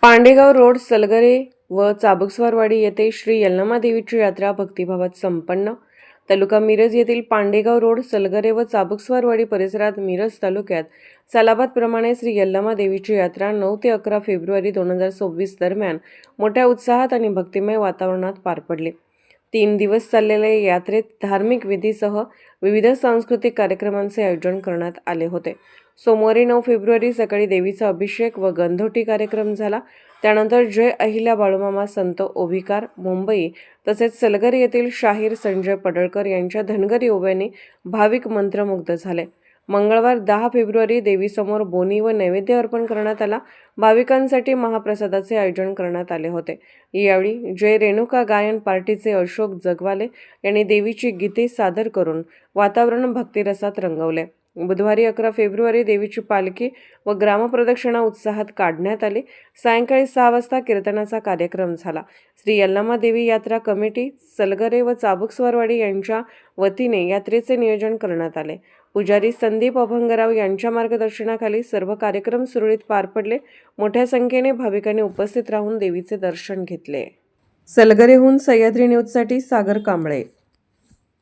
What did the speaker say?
Pandegaon road Salgare व चाबुकस्वारवाडी येथे श्री यल्लमा देवीची यात्रा भक्तिभावात संपन्न. तालुका मिरज येथील पांडेगाव रोड सलगरे व चाबुकस्वारवाडी परिसरात मिरज तालुक्यात सालाबाद प्रमाणे श्री यल्लमा देवीची यात्रा 9 ते 11 फेब्रुवारी 2026 दरम्यान मोठ्या उत्साहात आणि भक्तिमय वातावरणात पार पडली. 3 दिवस चाललेल्या यात्रेत धार्मिक विधीसह विविध सांस्कृतिक कार्यक्रमांचे आयोजन करण्यात आले होते. सोमवारी 9 फेब्रुवारी सकाळी देवीचा अभिषेक व गंधोटी कार्यक्रम झाला. त्यानंतर जय अहिल्या बाळूमामा संत ओभिकार मुंबई तसेच सलगर येथील शाहीर संजय पडळकर यांच्या धनगरी ओव्याने भाविक मंत्रमुग्ध झाले. मंगळवार 10 फेब्रुवारी देवीसमोर बोनी व नैवेद्य अर्पण करण्यात आला. भाविकांसाठी महाप्रसादाचे आयोजन करण्यात आले होते. यावेळी जय रेणुका गायन पार्टीचे अशोक जगवाले यांनी देवीची गीते सादर करून वातावरण भक्तिरसात रंगवले. बुधवारी 11 फेब्रुवारी देवीची पालखी व ग्रामप्रदक्षिणा उत्साहात काढण्यात आली. सायंकाळी 6 वाजता कीर्तनाचा कार्यक्रम झाला. श्री यल्लमा देवी यात्रा कमिटी सलगरे व चाबुकस्वारवाडी यांच्या वतीने यात्रेचे नियोजन करण्यात आले. पुजारी संदीप अभंगराव यांच्या मार्गदर्शनाखाली सर्व कार्यक्रम सुरळीत पार पडले. मोठ्या संख्येने भाविकांनी उपस्थित राहून देवीचे दर्शन घेतले. सलगरेहून सह्याद्री न्यूजसाठी सागर कांबळे.